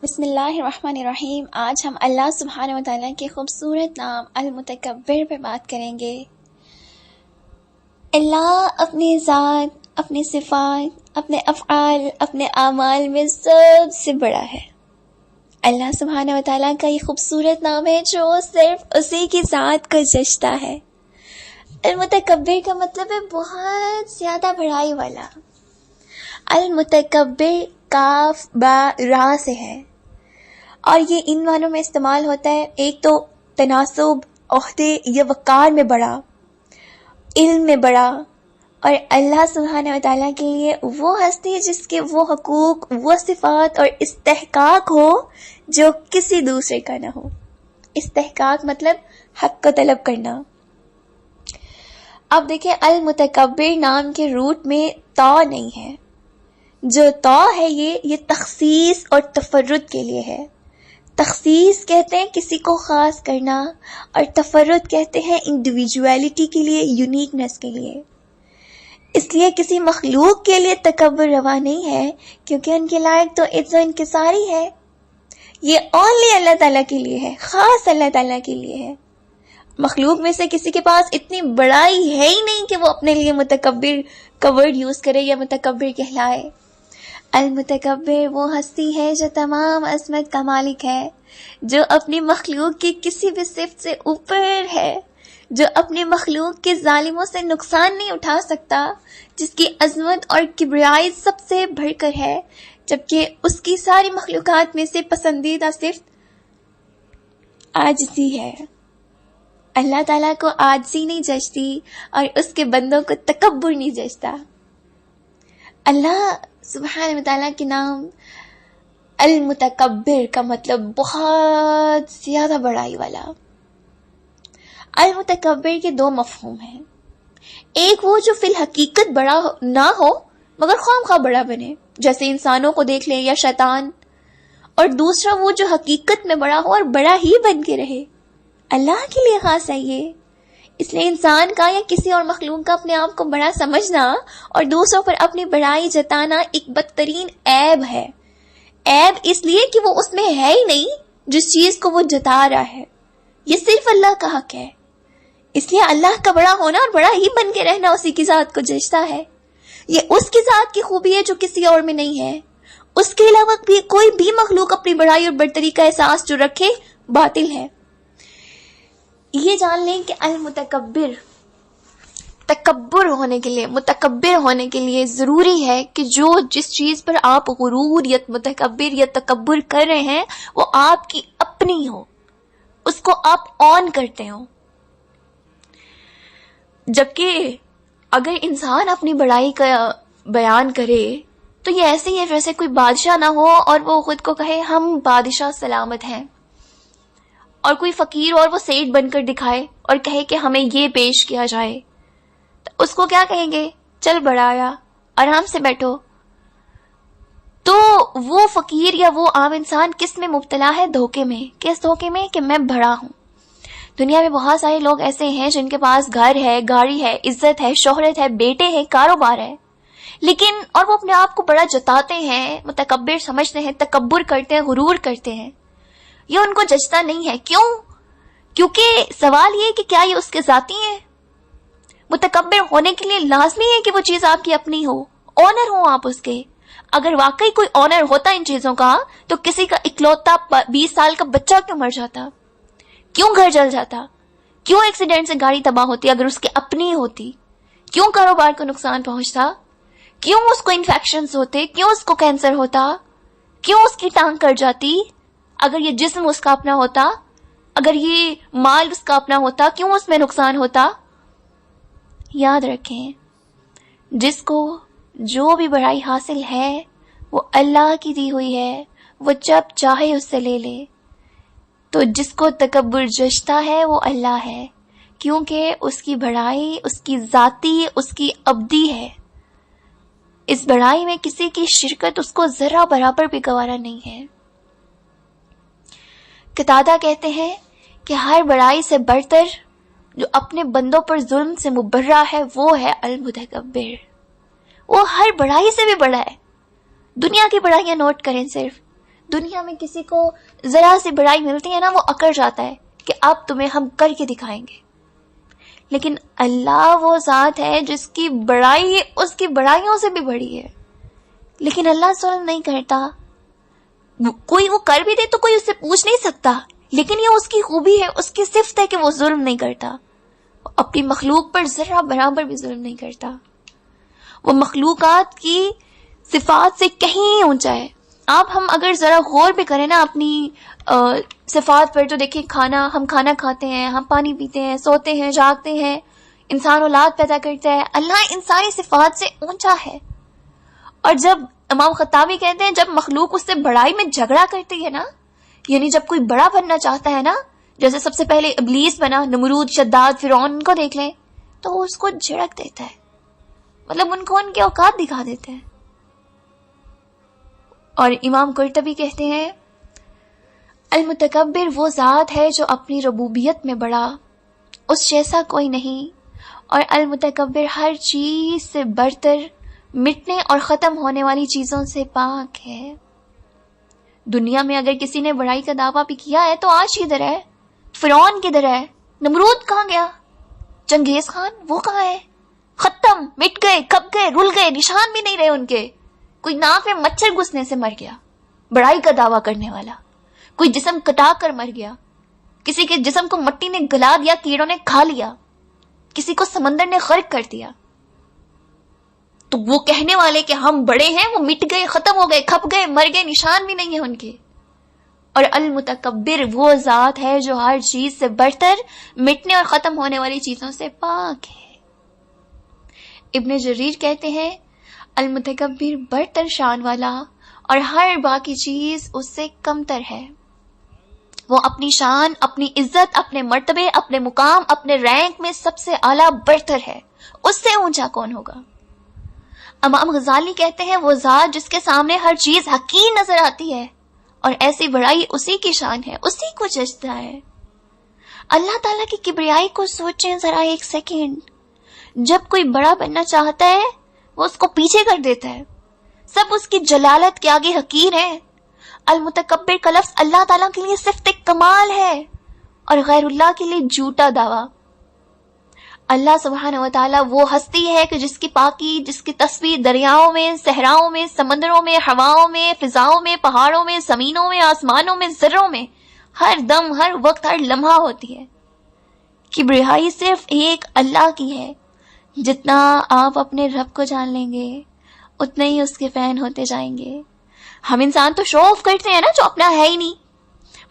بسم اللہ الرحمن الرحیم۔ آج ہم اللہ سبحانہ و تعالیٰ کے خوبصورت نام المتکبر پر بات کریں گے۔ اللہ اپنی ذات، اپنی صفات، اپنے افعال، اپنے اعمال میں سب سے بڑا ہے۔ اللہ سبحانہ و تعالیٰ کا یہ خوبصورت نام ہے جو صرف اسی کی ذات کو جچتا ہے۔ المتکبر کا مطلب ہے بہت زیادہ بڑائی والا۔ المتکبر کاف با را سے ہے اور یہ ان معنوں میں استعمال ہوتا ہے، ایک تو تناسب، عہدے یا وقار میں بڑا، علم میں بڑا، اور اللہ سبحانہ و تعالیٰ کے لیے وہ ہستی جس کے وہ حقوق، وہ صفات اور استحقاق ہو جو کسی دوسرے کا نہ ہو۔ استحقاق مطلب حق کو طلب کرنا۔ اب دیکھیں، المتکبر نام کے روٹ میں تا نہیں ہے۔ جو تا ہے یہ تخصیص اور تفرد کے لیے ہے۔ تخصیص کہتے ہیں کسی کو خاص کرنا، اور تفرد کہتے ہیں انڈیویجویلٹی کے لیے، یونیکنیس کے لیے۔ اس لیے کسی مخلوق کے لیے تکبر روا نہیں ہے، کیونکہ ان کے لائق تو عزت و انکساری ہے۔ یہ اونلی اللہ تعالیٰ کے لیے ہے، خاص اللہ تعالیٰ کے لیے ہے۔ مخلوق میں سے کسی کے پاس اتنی بڑائی ہے ہی نہیں کہ وہ اپنے لیے متکبر کا ورڈ یوز کرے یا متکبر کہلائے۔ المتکبر وہ ہستی ہے جو تمام عظمت کا مالک ہے، جو اپنی مخلوق کی کسی بھی صفت سے اوپر ہے، جو اپنی مخلوق کے ظالموں سے نقصان نہیں اٹھا سکتا، جس کی عظمت اور کبریائی سب سے بڑھ کر ہے، جبکہ اس کی ساری مخلوقات میں سے پسندیدہ صفت عاجزی ہے۔ اللہ تعالیٰ کو عاجزی نہیں جچتی اور اس کے بندوں کو تکبر نہیں جچتا۔ اللہ سبحانہ وتعالیٰ کے نام المتکبر کا مطلب بہت زیادہ بڑائی والا۔ المتکبر کے دو مفہوم ہیں، ایک وہ جو فی الحقیقت بڑا نہ ہو مگر خواہ مخواہ بڑا بنے، جیسے انسانوں کو دیکھ لیں یا شیطان، اور دوسرا وہ جو حقیقت میں بڑا ہو اور بڑا ہی بن کے رہے۔ اللہ کے لیے خاص ہے یہ۔ اس لیے انسان کا یا کسی اور مخلوق کا اپنے آپ کو بڑا سمجھنا اور دوسروں پر اپنی بڑائی جتانا ایک بدترین عیب ہے۔ عیب اس لیے کہ وہ اس میں ہے ہی نہیں جس چیز کو وہ جتا رہا ہے۔ یہ صرف اللہ کا حق ہے۔ اس لیے اللہ کا بڑا ہونا اور بڑا ہی بن کے رہنا اسی کی ذات کو جچتا ہے۔ یہ اس کی ذات کی خوبی ہے جو کسی اور میں نہیں ہے۔ اس کے علاوہ بھی کوئی بھی مخلوق اپنی بڑائی اور برتری کا احساس جو رکھے باطل ہے۔ یہ جان لیں کہ المتکبر، تکبر ہونے کے لیے، متکبر ہونے کے لیے ضروری ہے کہ جو جس چیز پر آپ غرور یا متکبر یا تکبر کر رہے ہیں وہ آپ کی اپنی ہو، اس کو آپ آن کرتے ہو۔ جبکہ اگر انسان اپنی بڑائی کا بیان کرے تو یہ ایسے ہی ہے جیسے کوئی بادشاہ نہ ہو اور وہ خود کو کہے ہم بادشاہ سلامت ہیں، اور کوئی فقیر اور وہ سیٹ بن کر دکھائے اور کہے کہ ہمیں یہ پیش کیا جائے، تو اس کو کیا کہیں گے؟ چل بڑایا، آرام سے بیٹھو۔ تو وہ فقیر یا وہ عام انسان کس میں مبتلا ہے؟ دھوکے میں۔ کس دھوکے میں؟ کہ میں بڑا ہوں۔ دنیا میں بہت سارے لوگ ایسے ہیں جن کے پاس گھر ہے، گاڑی ہے، عزت ہے، شہرت ہے، بیٹے ہیں، کاروبار ہے، لیکن اور وہ اپنے آپ کو بڑا جتاتے ہیں، متکبر سمجھتے ہیں، تکبر کرتے ہیں، غرور کرتے ہیں۔ یہ ان کو جچتا نہیں ہے۔ کیوں؟ کیونکہ سوال یہ کہ کیا یہ اس کے ذاتی ہیں؟ متکبر ہونے کے لیے لازمی ہے کہ وہ چیز آپ کی اپنی ہو، آنر ہو آپ اس کے۔ اگر واقعی کوئی آنر ہوتا ان چیزوں کا تو کسی کا اکلوتا 20 سال کا بچہ کیوں مر جاتا؟ کیوں گھر جل جاتا؟ کیوں ایکسیڈنٹ سے گاڑی تباہ ہوتی اگر اس کی اپنی ہوتی؟ کیوں کاروبار کو نقصان پہنچتا؟ کیوں اس کو انفیکشنز ہوتے؟ کیوں اس کو کینسر ہوتا؟ کیوں اس کی ٹانگ کٹ جاتی؟ اگر یہ جسم اس کا اپنا ہوتا، اگر یہ مال اس کا اپنا ہوتا، کیوں اس میں نقصان ہوتا؟ یاد رکھیں، جس کو جو بھی بڑائی حاصل ہے وہ اللہ کی دی ہوئی ہے، وہ جب چاہے اس سے لے لے۔ تو جس کو تکبر جچتا ہے وہ اللہ ہے، کیونکہ اس کی بڑائی اس کی ذاتی، اس کی ابدی ہے۔ اس بڑائی میں کسی کی شرکت اس کو ذرا برابر بھی گوارا نہیں ہے۔ قتادہ کہتے ہیں کہ ہر بڑائی سے بڑھ کر جو اپنے بندوں پر ظلم سے مبرہ ہے وہ ہے المتکبر۔ وہ ہر بڑائی سے بھی بڑا ہے۔ دنیا کی بڑائیاں نوٹ کریں، صرف دنیا میں کسی کو ذرا سی بڑائی ملتی ہے نا، وہ اکڑ جاتا ہے کہ اب تمہیں ہم کر کے دکھائیں گے. لیکن اللہ وہ ذات ہے جس کی بڑائی اس کی بڑائیوں سے بھی بڑی ہے. لیکن اللہ ظلم نہیں کرتا. کوئی وہ کر بھی دے تو کوئی اس سے پوچھ نہیں سکتا، لیکن یہ اس کی خوبی ہے، اس کی صفت ہے کہ وہ ظلم نہیں کرتا. اپنی مخلوق پر ذرہ برابر بھی ظلم نہیں کرتا. وہ مخلوقات کی صفات سے کہیں اونچا ہے. آپ ہم اگر ذرا غور بھی کریں نا اپنی صفات پر، تو دیکھیں ہم کھانا کھاتے ہیں، ہم پانی پیتے ہیں، سوتے ہیں، جاگتے ہیں، انسان اولاد پیدا کرتا ہے. اللہ ان ساری صفات سے اونچا ہے. اور جب امام خطابی کہتے ہیں جب مخلوق اس سے بڑائی میں جھگڑا کرتی ہے نا، یعنی جب کوئی بڑا بننا چاہتا ہے نا، جیسے سب سے پہلے ابلیس بنا، نمرود، شداد، فرعون، ان کو دیکھ لیں تو وہ اس کو جھڑک دیتا ہے، مطلب ان کو ان کے اوقات دکھا دیتے ہیں. اور امام قرطبی کہتے ہیں المتکبر وہ ذات ہے جو اپنی ربوبیت میں بڑا، اس جیسا کوئی نہیں، اور المتکبر ہر چیز سے برتر، مٹنے اور ختم ہونے والی چیزوں سے پاک ہے. دنیا میں اگر کسی نے بڑائی کا دعویٰ بھی کیا ہے تو آج کدھر ہے؟ فرعون کدھر ہے؟ نمرود کہاں گیا؟ چنگیز خان وہ کہاں ہے؟ ختم، مٹ گئے، کب گئے، رل گئے، نشان بھی نہیں رہے ان کے. کوئی ناک میں مچھر گھسنے سے مر گیا بڑائی کا دعویٰ کرنے والا، کوئی جسم کٹا کر مر گیا، کسی کے جسم کو مٹی نے گلا دیا، کیڑوں نے کھا لیا، کسی کو سمندر نے غرق کر دیا. تو وہ کہنے والے کہ ہم بڑے ہیں وہ مٹ گئے، ختم ہو گئے، کھپ گئے، مر گئے، نشان بھی نہیں ہے ان کے. اور المتکبر وہ ذات ہے جو ہر چیز سے برتر، مٹنے اور ختم ہونے والی چیزوں سے پاک ہے. ابن جریر کہتے ہیں المتکبر برتر شان والا اور ہر باقی چیز اس سے کمتر ہے. وہ اپنی شان، اپنی عزت، اپنے مرتبے، اپنے مقام، اپنے رینک میں سب سے اعلیٰ برتر ہے. اس سے اونچا کون ہوگا؟ امام غزالی کہتے ہیں وہ ذات جس کے سامنے ہر چیز حقیر نظر آتی ہے، اور ایسی بڑائی اسی کی شان ہے، اسی کو جچتا ہے. اللہ تعالیٰ کی کبریائی کو سوچیں ذرا ایک سیکنڈ. جب کوئی بڑا بننا چاہتا ہے وہ اس کو پیچھے کر دیتا ہے، سب اس کی جلالت کے آگے حقیر ہیں. المتکبر کا لفظ اللہ تعالیٰ کے لیے صفت کمال ہے اور غیر اللہ کے لیے جھوٹا دعویٰ. اللہ سبحانہ و تعالیٰ وہ ہستی ہے کہ جس کی پاکی، جس کی تصویر دریاؤں میں، صحراؤں میں، سمندروں میں، ہواؤں میں، فضاؤں میں، پہاڑوں میں، زمینوں میں، آسمانوں میں، ذروں میں ہر دم، ہر وقت، ہر لمحہ ہوتی ہے. کبریائی صرف ایک اللہ کی ہے. جتنا آپ اپنے رب کو جان لیں گے اتنے ہی اس کے فین ہوتے جائیں گے. ہم انسان تو شو آف کرتے ہیں نا جو اپنا ہے ہی نہیں.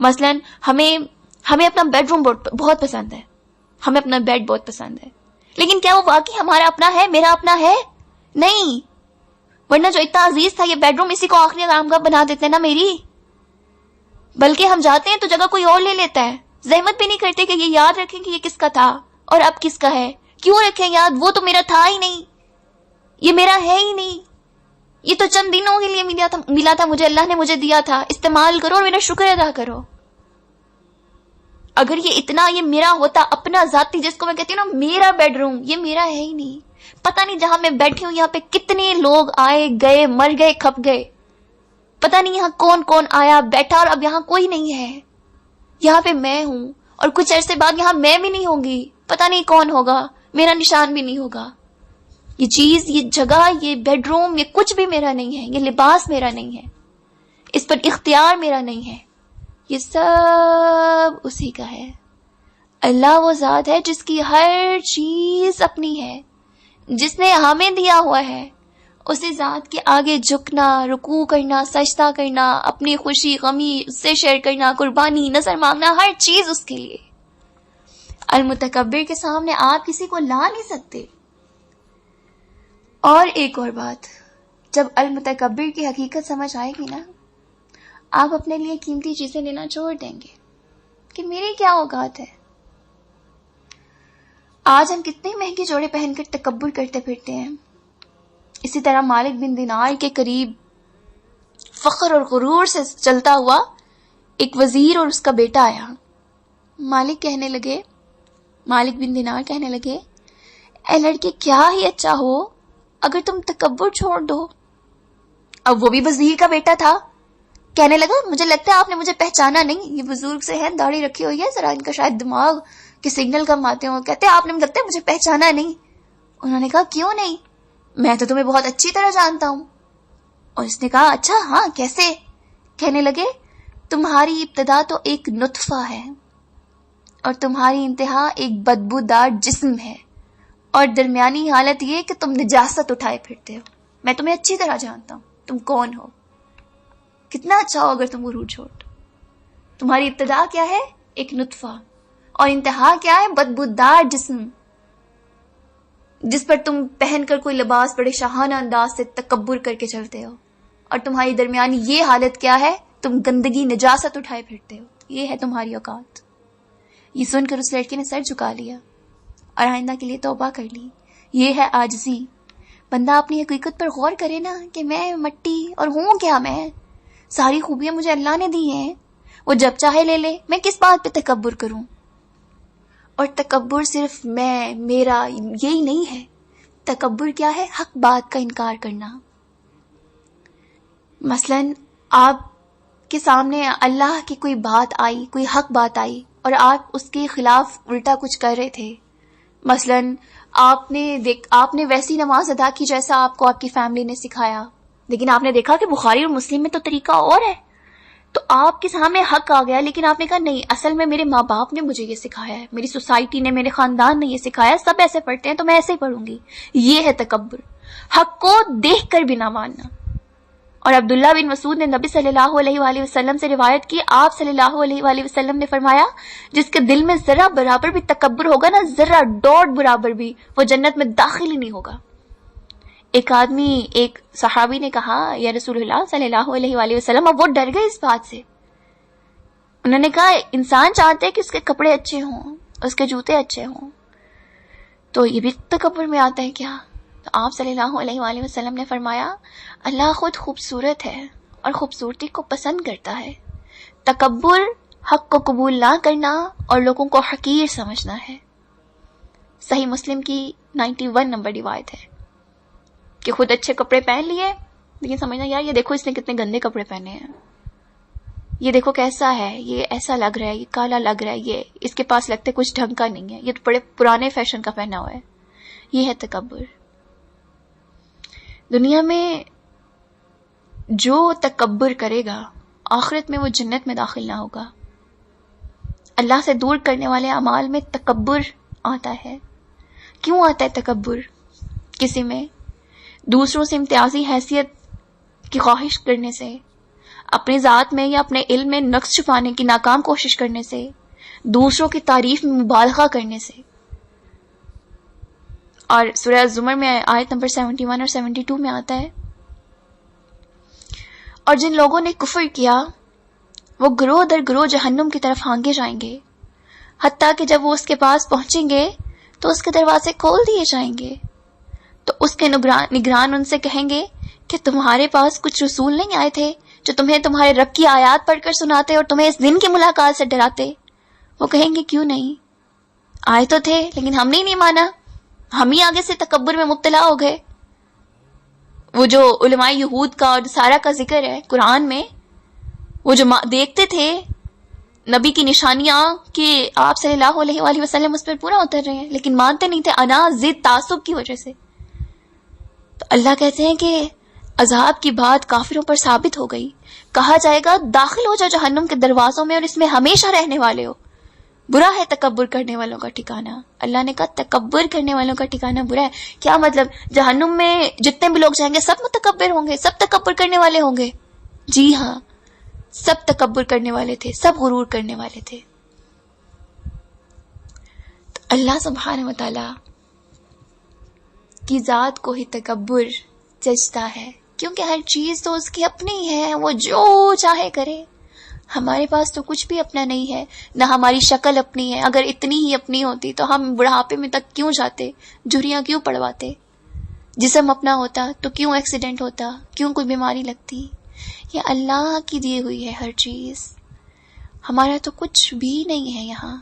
مثلا ہمیں اپنا بیڈ روم بہت پسند ہے، ہمیں اپنا بیڈ بہت پسند ہے، لیکن کیا وہ واقعی ہمارا اپنا ہے، میرا اپنا ہے؟ نہیں. ورنہ جو اتنا عزیز تھا یہ بیڈ روم، اسی کو آخری آرام گاہ بنا دیتے نا میری. بلکہ ہم جاتے ہیں تو جگہ کوئی اور لے لیتا ہے، زحمت بھی نہیں کرتے کہ یہ یاد رکھیں کہ یہ کس کا تھا اور اب کس کا ہے. کیوں رکھیں یاد؟ وہ تو میرا تھا ہی نہیں، یہ میرا ہے ہی نہیں، یہ تو چند دنوں کے لیے ملا تھا مجھے، اللہ نے مجھے دیا تھا، استعمال کرو اور میرا شکر ادا کرو. اگر یہ اتنا یہ میرا ہوتا اپنا ذاتی، جس کو میں کہتی ہوں نا میرا بیڈ روم، یہ میرا ہے ہی نہیں. پتہ نہیں جہاں میں بیٹھی ہوں یہاں پہ کتنے لوگ آئے گئے، مر گئے، کھپ گئے. پتہ نہیں یہاں کون کون آیا بیٹھا اور اب یہاں کوئی نہیں ہے. یہاں پہ میں ہوں اور کچھ عرصے بعد یہاں میں بھی نہیں ہوں گی، پتہ نہیں کون ہوگا، میرا نشان بھی نہیں ہوگا. یہ چیز، یہ جگہ، یہ بیڈ روم، یہ کچھ بھی میرا نہیں ہے، یہ لباس میرا نہیں ہے، اس پر اختیار میرا نہیں ہے، یہ سب اسی کا ہے. اللہ وہ ذات ہے جس کی ہر چیز اپنی ہے، جس نے ہمیں دیا ہوا ہے. اسی ذات کے آگے جھکنا، رکوع کرنا، سجدہ کرنا، اپنی خوشی غمی اس سے شیئر کرنا، قربانی، نظر مانگنا، ہر چیز اس کے لیے. المتکبر کے سامنے آپ کسی کو لا نہیں سکتے. اور ایک اور بات، جب المتکبر کی حقیقت سمجھ آئے گی نا، آپ اپنے لیے قیمتی چیزیں لینا چھوڑ دیں گے کہ میری کیا اوقات ہے. آج ہم کتنے مہنگے جوڑے پہن کر تکبر کرتے پھرتے ہیں. اسی طرح مالک بن دینار کے قریب فخر اور غرور سے چلتا ہوا ایک وزیر اور اس کا بیٹا آیا. مالک بن دینار کہنے لگے اے لڑکے، کیا ہی اچھا ہو اگر تم تکبر چھوڑ دو. اب وہ بھی وزیر کا بیٹا تھا، کہنے لگا مجھے لگتا ہے آپ نے مجھے پہچانا نہیں. یہ بزرگ سے ہیں, داڑھی رکھی ہوئی ہے, ذرا ان کا شاید دماغ کے سگنل کم آتے ہوں. کہتے ہیں آپ نے لگتا ہے مجھے پہچانا نہیں. انہوں نے کہا کیوں نہیں, میں تو تمہیں بہت اچھی طرح جانتا ہوں. اور اس نے کہا اچھا ہاں کیسے. کہنے لگے تمہاری ابتدا تو ایک نطفہ ہے اور تمہاری انتہا ایک بدبودار جسم ہے, اور درمیانی حالت یہ کہ تم نجاست اٹھائے پھرتے ہو. میں تمہیں اچھی طرح جانتا ہوں تم کون ہو. کتنا اچھا ہو اگر تم عروج ہو. تمہاری ابتدا کیا ہے, ایک نطفہ, اور انتہا کیا ہے, بدبودار جسم, جس پر تم پہن کر کوئی لباس بڑے شاہانہ انداز سے تکبر کر کے چلتے ہو. اور تمہاری درمیانی یہ حالت کیا ہے, تم گندگی نجاست اٹھائے پھرتے ہو. یہ ہے تمہاری اوقات. یہ سن کر اس لڑکی نے سر جھکا لیا اور آئندہ کے لیے توبہ کر لی. یہ ہے عاجزی. بندہ اپنی حقیقت پر غور کرے نا کہ میں مٹی اور ہوں کیا, میں ساری خوبیاں مجھے اللہ نے دی ہیں, وہ جب چاہے لے لے, میں کس بات پہ تکبر کروں. اور تکبر صرف میں میرا یہی نہیں ہے. تکبر کیا ہے, حق بات کا انکار کرنا. مثلا آپ کے سامنے اللہ کی کوئی بات آئی, کوئی حق بات آئی, اور آپ اس کے خلاف الٹا کچھ کر رہے تھے. مثلا آپ نے ویسی نماز ادا کی جیسا آپ کو آپ کی فیملی نے سکھایا, لیکن آپ نے دیکھا کہ بخاری اور مسلم میں تو طریقہ اور ہے. تو آپ کے سامنے حق آ گیا, لیکن آپ نے کہا نہیں, اصل میں میرے ماں باپ نے مجھے یہ سکھایا ہے, میری سوسائٹی نے, میرے خاندان نے یہ سکھایا, سب ایسے پڑھتے ہیں تو میں ایسے ہی پڑھوں گی. یہ ہے تکبر, حق کو دیکھ کر بھی نہ ماننا. اور عبداللہ بن مسعود نے نبی صلی اللہ علیہ وآلہ وسلم سے روایت کی, آپ صلی اللہ علیہ وآلہ وسلم نے فرمایا جس کے دل میں ذرہ برابر بھی تکبر ہوگا نا, ذرہ ڈاٹ برابر بھی, وہ جنت میں داخل ہی نہیں ہوگا. ایک صحابی نے کہا یا رسول اللہ صلی اللہ علیہ وآلہ وسلم, اب وہ ڈر گئے اس بات سے. انہوں نے کہا انسان چاہتے ہے کہ اس کے کپڑے اچھے ہوں, اس کے جوتے اچھے ہوں, تو یہ بھی تکبر میں آتا ہے کیا؟ تو آپ صلی اللہ علیہ وآلہ وسلم نے فرمایا اللہ خود خوبصورت ہے اور خوبصورتی کو پسند کرتا ہے. تکبر حق کو قبول نہ کرنا اور لوگوں کو حقیر سمجھنا ہے. صحیح مسلم کی 91 نمبر روایت ہے کہ خود اچھے کپڑے پہن لیے, لیکن سمجھنا یار یہ دیکھو اس نے کتنے گندے کپڑے پہنے ہیں, یہ دیکھو کیسا ہے, یہ ایسا لگ رہا ہے, یہ کالا لگ رہا ہے, یہ اس کے پاس لگتے کچھ ڈھنگ کا نہیں ہے, یہ تو بڑے پرانے فیشن کا پہنا ہوا ہے. یہ ہے تکبر. دنیا میں جو تکبر کرے گا آخرت میں وہ جنت میں داخل نہ ہوگا. اللہ سے دور کرنے والے اعمال میں تکبر آتا ہے. کیوں آتا ہے تکبر کسی میں؟ دوسروں سے امتیازی حیثیت کی خواہش کرنے سے, اپنی ذات میں یا اپنے علم میں نقص چھپانے کی ناکام کوشش کرنے سے, دوسروں کی تعریف میں مبالغہ کرنے سے. اور سورہ زمر میں آیت نمبر 71 اور 72 میں آتا ہے, اور جن لوگوں نے کفر کیا وہ گروہ در گروہ جہنم کی طرف ہانگے جائیں گے, حتیٰ کہ جب وہ اس کے پاس پہنچیں گے تو اس کے دروازے کھول دیے جائیں گے. تو اس کے نگران ان سے کہیں گے کہ تمہارے پاس کچھ رسول نہیں آئے تھے جو تمہیں تمہارے رب کی آیات پڑھ کر سناتے اور تمہیں اس دن کی ملاقات سے ڈراتے؟ وہ کہیں گے کیوں نہیں, آئے تو تھے لیکن ہم نے نہیں مانا, ہم ہی آگے سے تکبر میں مبتلا ہو گئے. وہ جو علماء یہود کا اور سارا کا ذکر ہے قرآن میں, وہ جو دیکھتے تھے نبی کی نشانیاں کہ آپ صلی اللہ علیہ وآلہ وسلم اس پر پورا اتر رہے ہیں, لیکن مانتے نہیں تھے, انا ضد تعصب کی وجہ سے. تو اللہ کہتے ہیں کہ عذاب کی بات کافروں پر ثابت ہو گئی. کہا جائے گا داخل ہو جاؤ جہنم کے دروازوں میں اور اس میں ہمیشہ رہنے والے ہو. برا ہے تکبر کرنے والوں کا ٹھکانہ. اللہ نے کہا تکبر کرنے والوں کا ٹھکانہ برا ہے. کیا مطلب جہنم میں جتنے بھی لوگ جائیں گے سب متکبر ہوں گے, سب تکبر کرنے والے ہوں گے؟ جی ہاں, سب تکبر کرنے والے تھے, سب غرور کرنے والے تھے. تو اللہ سبحانہ و تعالی کی ذات کو ہی تکبر جچتا ہے, کیونکہ ہر چیز تو اس کی اپنی ہے, وہ جو چاہے کرے. ہمارے پاس تو کچھ بھی اپنا نہیں ہے, نہ ہماری شکل اپنی ہے. اگر اتنی ہی اپنی ہوتی تو ہم بڑھاپے میں تک کیوں جاتے, جھریاں کیوں پڑواتے؟ جسم اپنا ہوتا تو کیوں ایکسیڈنٹ ہوتا, کیوں کوئی بیماری لگتی؟ یہ اللہ کی دی ہوئی ہے ہر چیز, ہمارا تو کچھ بھی نہیں ہے یہاں.